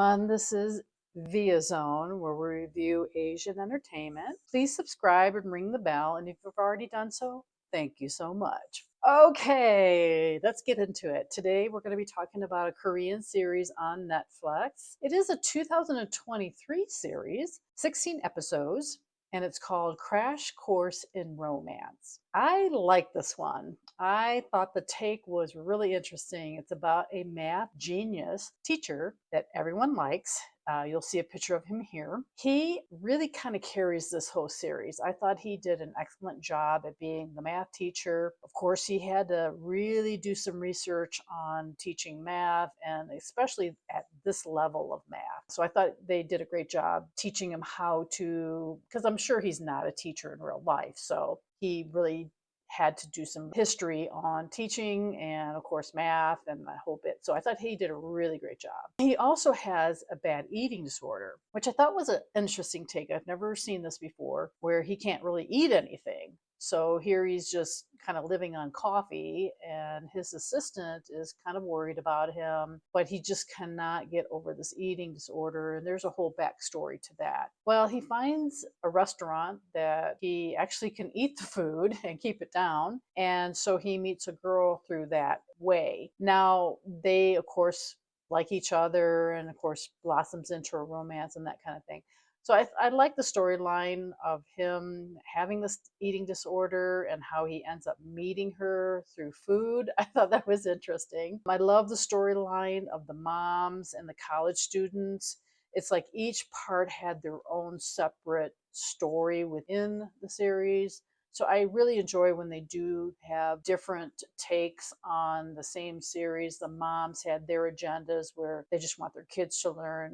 everyone. This is Via Zone, where we review Asian entertainment. Please subscribe and ring the bell. And if you've already done so, thank you so much. Okay, let's get into it. Today, we're going to be talking about a Korean series on Netflix. It is a 2023 series, 16 episodes, and it's called Crash Course in Romance. I like this one. I thought the take was really interesting. It's about a math genius teacher that everyone likes. You'll see a picture of him here. He really kind of carries this whole series. I thought he did an excellent job at being the math teacher. Of course, he had to really do some research on teaching math, and especially at this level of math. So I thought they did a great job teaching him how to, because I'm sure he's not a teacher in real life. So he really had to do some history on teaching and, of course, math and that whole bit. So I thought he did a really great job. He also has a bad eating disorder, which I thought was an interesting take. I've never seen this before, where he can't really eat anything. So here he's just kind of living on coffee, and his assistant is kind of worried about him, but he just cannot get over this eating disorder. And there's a whole backstory to that. Well, he finds a restaurant that he actually can eat the food and keep it down. And so he meets a girl through that way. Now, they, of course, like each other and, of course, blossoms into a romance and that kind of thing. So I like the storyline of him having this eating disorder and how he ends up meeting her through food. I thought that was interesting. I love the storyline of the moms and the college students. It's like each part had their own separate story within the series. So I really enjoy when they do have different takes on the same series. The moms had their agendas where they just want their kids to learn,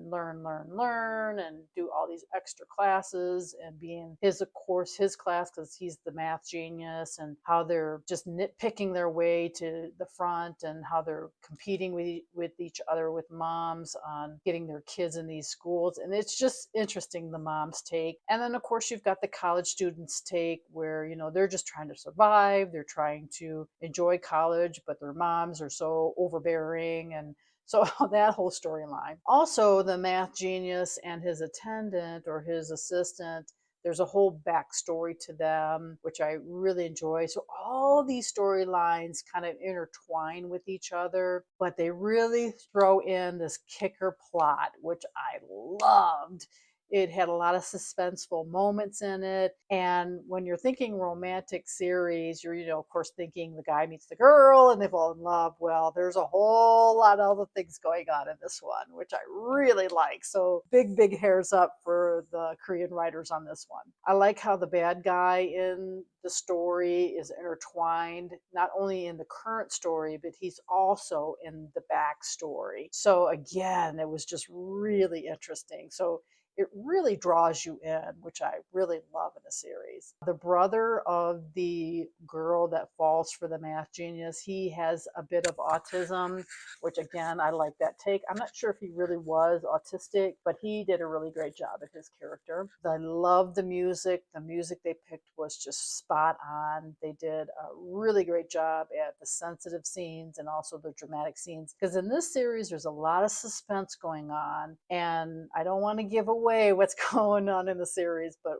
and do all these extra classes and be in his, of course, his class because he's the math genius, and how they're just nitpicking their way to the front, and how they're competing with each other, with moms, on getting their kids in these schools. And it's just interesting, the mom's take. And then, of course, you've got the college students' take where, they're just trying to survive. They're trying to enjoy college, but their moms are so overbearing. And so that whole storyline. Also, the math genius and his attendant or his assistant, there's a whole backstory to them, which I really enjoy. So all these storylines kind of intertwine with each other, but they really throw in this kicker plot, which I loved. It had a lot of suspenseful moments in it. And when you're thinking romantic series, you're, of course, thinking the guy meets the girl and they fall in love. Well, there's a whole lot of other things going on in this one, which I really like. So big hairs up for the Korean writers on this one. I like how the bad guy in the story is intertwined, not only in the current story, but he's also in the backstory. So again, it was just really interesting. So it really draws you in, which I really love in a series. The brother of the girl that falls for the math genius, he has a bit of autism, which again, I like that take. I'm not sure if he really was autistic, but he did a really great job at his character. I love the music. The music they picked was just spot on. They did a really great job at the sensitive scenes and also the dramatic scenes. Because in this series, there's a lot of suspense going on, and I don't want to give away what's going on in the series, but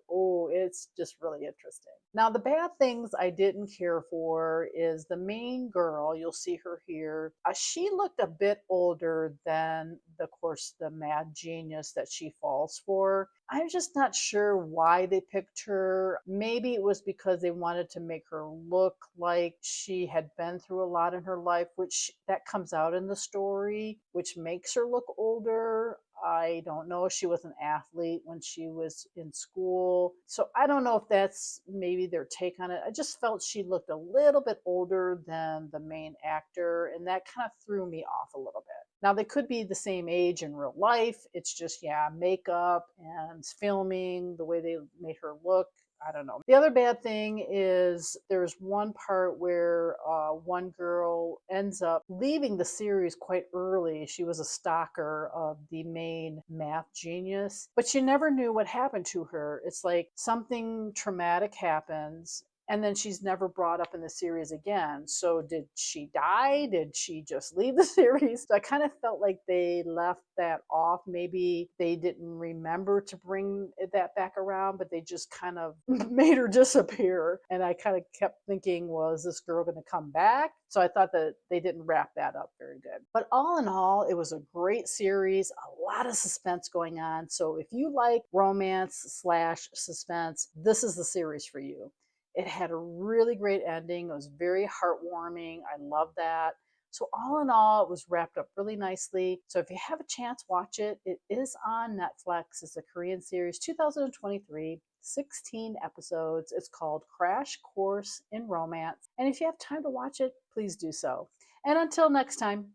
it's just really interesting. Now, the bad things I didn't care for is the main girl. You'll see her here. She looked a bit older than, of course, the mad genius that she falls for. I'm just not sure why they picked her. Maybe it was because they wanted to make her look like she had been through a lot in her life, which that comes out in the story, which makes her look older. I don't know. She was an athlete when she was in school. So I don't know if that's maybe their take on it. I just felt she looked a little bit older than the main actor, and that kind of threw me off a little bit. Now, they could be the same age in real life. It's just, makeup and filming, the way they made her look. I don't know. The other bad thing is there's one part where one girl ends up leaving the series quite early. She was a stalker of the main math genius, but you never knew what happened to her. It's like something traumatic happens, and then she's never brought up in the series again. So did she die? Did she just leave the series? So I kind of felt like they left that off. Maybe they didn't remember to bring that back around, but they just kind of made her disappear. And I kind of kept thinking, well, is this girl going to come back? So I thought that they didn't wrap that up very good. But all in all, it was a great series, a lot of suspense going on. So if you like romance slash suspense, this is the series for you. It had a really great ending. It was very heartwarming. I love that. So all in all, it was wrapped up really nicely. So if you have a chance, watch it. It is on Netflix. It's a Korean series, 2023, 16 episodes. It's called Crash Course in Romance. And if you have time to watch it, please do so. And until next time.